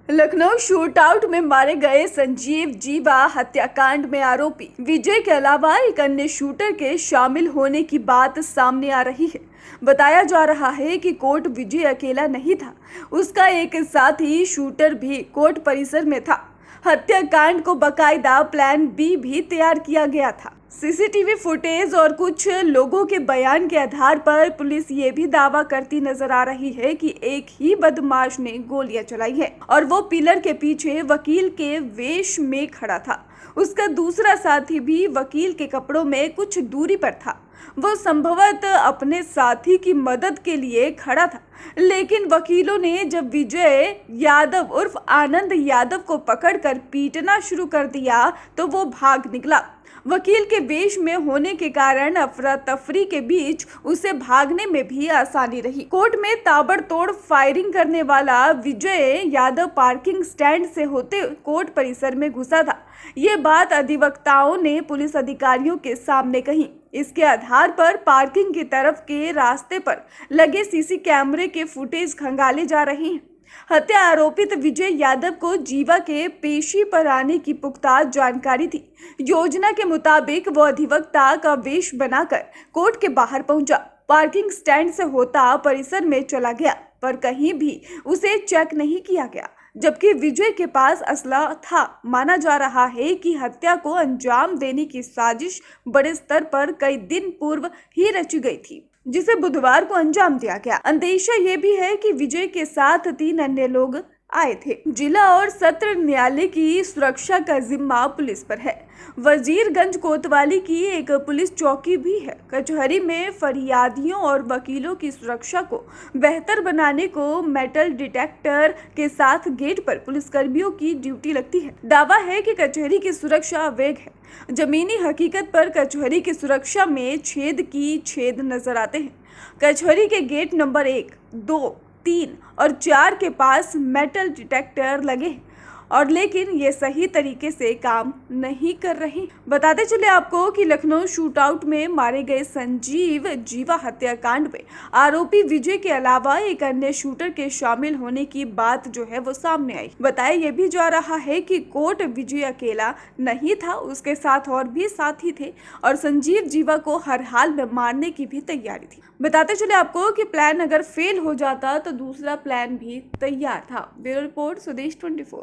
Lucknow shootout में मारे गए संजीव जीवा हत्याकांड में आरोपी विजय के अलावा एक अन्य शूटर के शामिल होने की बात सामने आ रही है। बताया जा रहा है कि कोर्ट विजय अकेला नहीं था, उसका एक साथी शूटर भी कोर्ट परिसर में था। हत्याकांड को बकायदा प्लान बी भी तैयार किया गया था। सीसीटीवी फुटेज और कुछ लोगों के बयान के आधार पर पुलिस ये भी दावा करती नजर आ रही है कि एक ही बदमाश ने गोलियां चलाई है और वो पिलर के पीछे वकील के वेश में खड़ा था। उसका दूसरा साथी भी वकील के कपड़ों में कुछ दूरी पर था। वो संभवतः अपने साथी की मदद के लिए खड़ा था, लेकिन वकीलों ने जब विजय यादव उर्फ आनंद यादव को पकड़कर पीटना शुरू कर दिया तो वो भाग निकला। वकील के वेश में होने के कारण अफरा तफरी के बीच उसे भागने में भी आसानी रही। कोर्ट में ताबड़तोड़ फायरिंग करने वाला विजय यादव पार्किंग स्टैंड से होते कोर्ट परिसर में घुसा था। ये बात अधिवक्ताओं ने पुलिस अधिकारियों के सामने कही। इसके आधार पर पार्किंग की तरफ के रास्ते पर लगे सीसी कैमरे के फुटेज खंगाले जा रहे हैं। हत्या आरोपित विजय यादव को जीवा के पेशी पर आने की पुख्ता जानकारी थी। योजना के मुताबिक वो अधिवक्ता का वेश बनाकर कोर्ट के बाहर पहुंचा, पार्किंग स्टैंड से होता परिसर में चला गया, पर कहीं भी उसे चेक नहीं किया गया। जबकि विजय के पास असला था। माना जा रहा है कि हत्या को अंजाम देने की साजिश बड़े स्तर पर कई दिन पूर्व ही रची गई थी, जिसे बुधवार को अंजाम दिया गया। अंदेशा ये भी है कि विजय के साथ 3 अन्य लोग आए थे। जिला और सत्र न्यायालय की सुरक्षा का जिम्मा पुलिस पर है। वजीरगंज कोतवाली की एक पुलिस चौकी भी है। कचहरी में फरियादियों और वकीलों की सुरक्षा को बेहतर बनाने को मेटल डिटेक्टर के साथ गेट पर पुलिसकर्मियों की ड्यूटी लगती है। दावा है कि कचहरी की सुरक्षा अवैध है। जमीनी हकीकत पर कचहरी की सुरक्षा में छेद नजर आते हैं। कचहरी के गेट नंबर 1, 2, 3 और 4 के पास मेटल डिटेक्टर लगे हैं और लेकिन ये सही तरीके से काम नहीं कर रहे। बताते चले आपको कि लखनऊ शूटआउट में मारे गए संजीव जीवा हत्याकांड में आरोपी विजय के अलावा एक अन्य शूटर के शामिल होने की बात जो है वो सामने आई। बताया ये भी जा रहा है कि कोर्ट विजय अकेला नहीं था, उसके साथ और भी साथी थे और संजीव जीवा को हर हाल में मारने की भी तैयारी थी। बताते चले आपको कि प्लान अगर फेल हो जाता तो दूसरा प्लान भी तैयार था। ब्यूरो रिपोर्ट, स्वदेश 24।